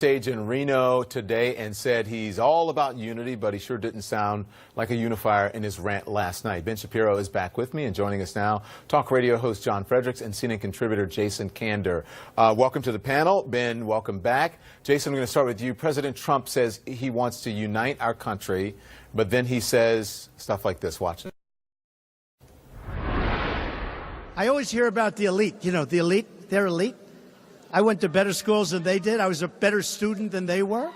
Stage in Reno today and said he's all about unity, but he sure didn't sound like a unifier in his rant last night. Ben Shapiro is back with me and joining us now, talk radio host John Fredericks and CNN contributor Jason Kander. Welcome to the panel. Ben, welcome back. Jason, I'm going to start with you. President Trump says he wants to unite our country, but then he says stuff like this. Watch it. I always hear about the elite. You know, the elite, they're elite. I went to better schools than they did. I was a better student than they were.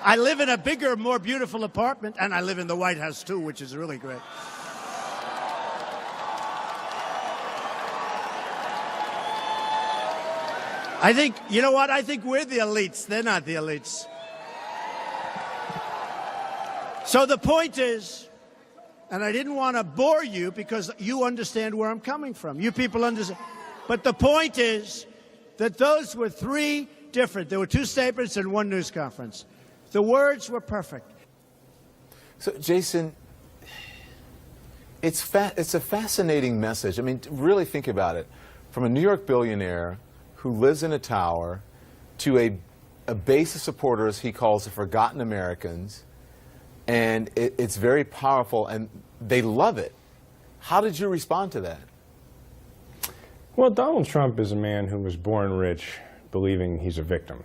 I live in a bigger, more beautiful apartment, and I live in the White House, too, which is really great. I think, you know what? I think we're the elites. They're not the elites. So the point is, and I didn't want to bore you because you understand where I'm coming from. You people understand. But the point is that those were three different. There were two statements and one news conference. The words were perfect. So, Jason, it's a fascinating message. I mean, really think about it. From a New York billionaire who lives in a tower to a base of supporters he calls the forgotten Americans, and it's very powerful, and they love it. How did you respond to that? Well, Donald Trump is a man who was born rich, believing he's a victim.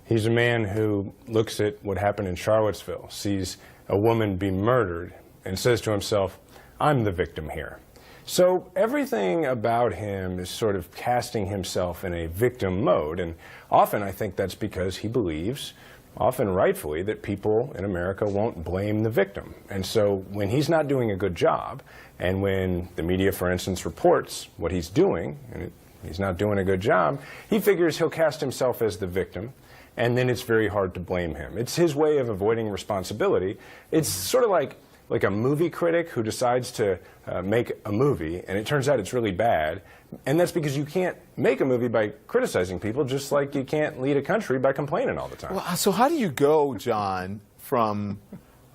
He's a man who looks at what happened in Charlottesville, sees a woman be murdered, and says to himself, I'm the victim here. So everything about him is sort of casting himself in a victim mode, and often I think that's because he believes, often rightfully, that people in America won't blame the victim. And so when he's not doing a good job, and when the media, for instance, reports what he's doing, and he's not doing a good job, he figures he'll cast himself as the victim, and then it's very hard to blame him. It's his way of avoiding responsibility. It's sort of like a movie critic who decides to make a movie, and it turns out it's really bad. And that's because you can't make a movie by criticizing people, just like you can't lead a country by complaining all the time. Well, so how do you go, John, from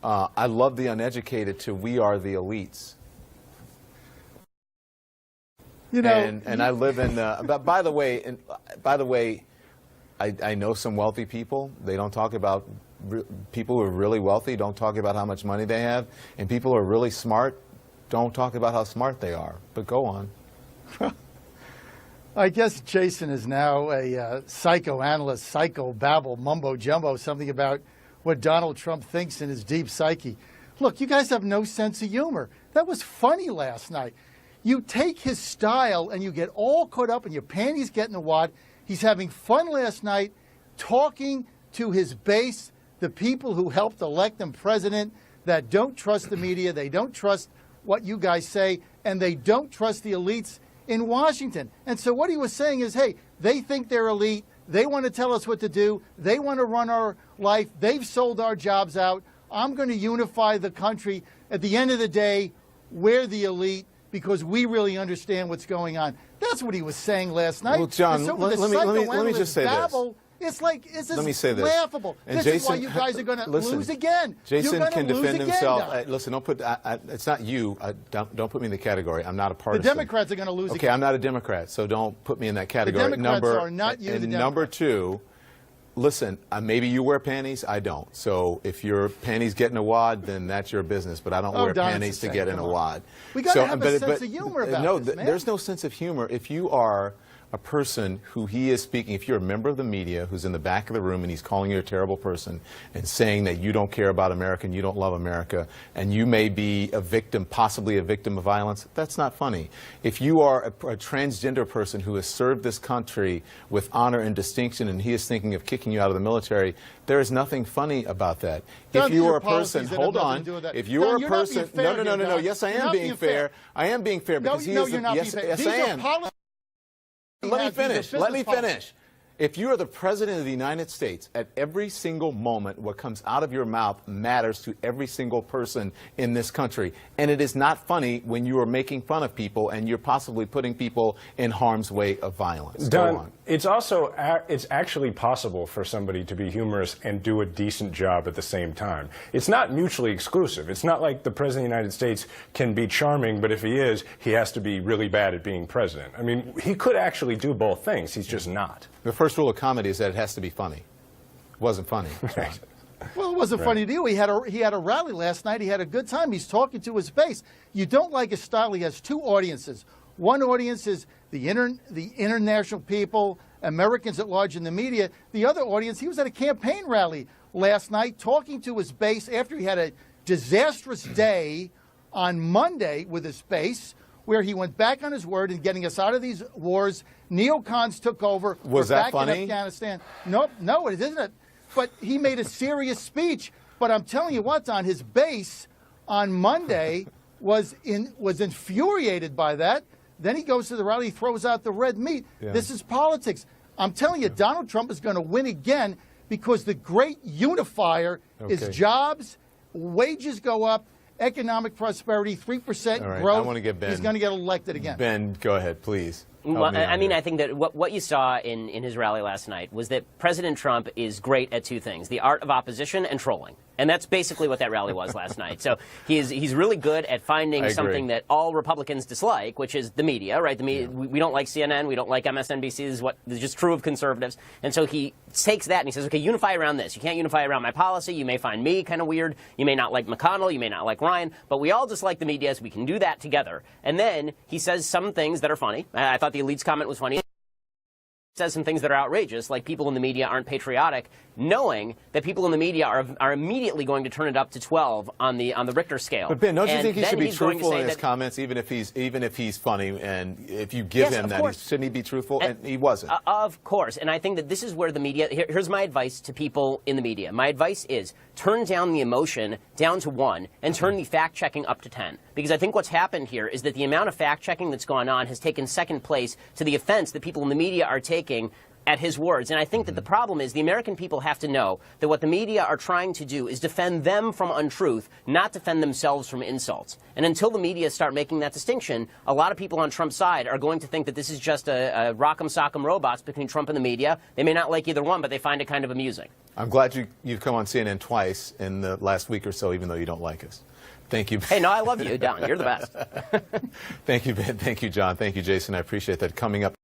I love the uneducated to we are the elites? You know, and I live in. But by the way, I know some wealthy people. They don't talk about people who are really wealthy. Don't talk about how much money they have, and people who are really smart don't talk about how smart they are. But go on. I guess Jason is now a psychoanalyst, psychobabble, mumbo-jumbo, something about what Donald Trump thinks in his deep psyche. Look, you guys have no sense of humor. That was funny last night. You take his style and you get all caught up and your panties get in a wad. He's having fun last night talking to his base, the people who helped elect him president, that don't trust the media, they don't trust what you guys say, and they don't trust the elites in Washington. And so what he was saying is, hey, they think they're elite, they want to tell us what to do, they want to run our life, they've sold our jobs out, I'm going to unify the country. At the end of the day, we're the elite because we really understand what's going on. That's what he was saying last night. Well, John, so let me just say babble, this. It's like, it's Let me say this. laughable. And this Jason, is why you guys are going to listen, lose again. Jason can defend himself. Again, listen, don't put. It's not you. Don't put me in the category. I'm not a partisan. the Democrats are going to lose Okay, again. I'm not a Democrat, so don't put me in that category. The Democrats are not you, the And number Democrats. two, listen, maybe you wear panties. I don't. So if your panties get in a wad, then that's your business. But I don't wear Don, panties to get in a wad. We got to have a sense of humor about no, this, man. there's no sense of humor. If you are a person who he is speaking, if you're a member of the media who's in the back of the room and he's calling you a terrible person and saying that you don't care about America and you don't love America and you may be a victim, possibly a victim of violence, that's not funny. If you are a transgender person who has served this country with honor and distinction and he is thinking of kicking you out of the military, there is nothing funny about that. Don, if you these are are a person, policies that hold have nothing on, to do with that. if you Don, are a you're not person, being fair no, here, Don. yes I You're am not being being fair. fair. I am being fair because he no, is you're not yes, being fair. yes These I are am. policies. Let me finish. Let me policy. finish. If you are the President of the United States, at every single moment, what comes out of your mouth matters to every single person in this country. And it is not funny when you are making fun of people and you're possibly putting people in harm's way of violence. Don, it's actually possible for somebody to be humorous and do a decent job at the same time. It's not mutually exclusive. It's not like the President of the United States can be charming, but if he is, he has to be really bad at being president. I mean, he could actually do both things. He's just not. The first rule of comedy is that it has to be funny. wasn't funny. Right. Well, it wasn't funny to you. He had a rally last night. He had a good time. He's talking to his base. You don't like his style. He has two audiences. One audience is the international people, Americans at large in the media. The other audience, he was at a campaign rally last night talking to his base after he had a disastrous day on Monday with his base, where he went back on his word in getting us out of these wars. Neocons took over. Was We're that back funny? in Afghanistan. Nope, no, it isn't. But he made a serious speech. But I'm telling you what, Don, his base on Monday was infuriated by that. Then he goes to the rally, he throws out the red meat. Yeah. This is politics. I'm telling you, Donald Trump is going to win again because the great unifier is jobs, wages go up, economic prosperity, 3% All right, growth. I want to get Ben. He's going to get elected again. Ben, go ahead, please. Well, I mean, I think that what you saw in his rally last night was that President Trump is great at two things: the art of opposition and trolling. And that's basically what that rally was last night. So he's really good at finding something that all Republicans dislike, which is the media, right? The media, we don't like CNN, we don't like MSNBC. This is what is just true of conservatives. And so he takes that and he says, okay, unify around this. You can't unify around my policy. You may find me kind of weird. You may not like McConnell. You may not like Ryan. But we all dislike the media, so we can do that together. And then he says some things that are funny. I thought the elite's comment was funny. Says some things that are outrageous, like people in the media aren't patriotic, knowing that people in the media are immediately going to turn it up to 12 on the Richter scale. But Ben, don't you think he then should be he's going to truthful say in his that- comments, even if he's funny, and if you give Yes, him of that, course. shouldn't he be truthful? And he wasn't. Of course. And I think that this is where the media, here's my advice to people in the media. My advice is turn down the emotion down to 1 and turn the fact-checking up to 10. Because I think what's happened here is that the amount of fact-checking that's gone on has taken second place to the offense that people in the media are taking at his words. And I think that the problem is the American people have to know that what the media are trying to do is defend them from untruth, not defend themselves from insults. And until the media start making that distinction, a lot of people on Trump's side are going to think that this is just a rock'em sock'em robots between Trump and the media. They may not like either one, but they find it kind of amusing. I'm glad you've come on CNN twice in the last week or so, even though you don't like us. Thank you. Hey, no, I love you, Don. You're the best. Thank you, Ben. Thank you, John. Thank you, Jason. I appreciate that. Coming up.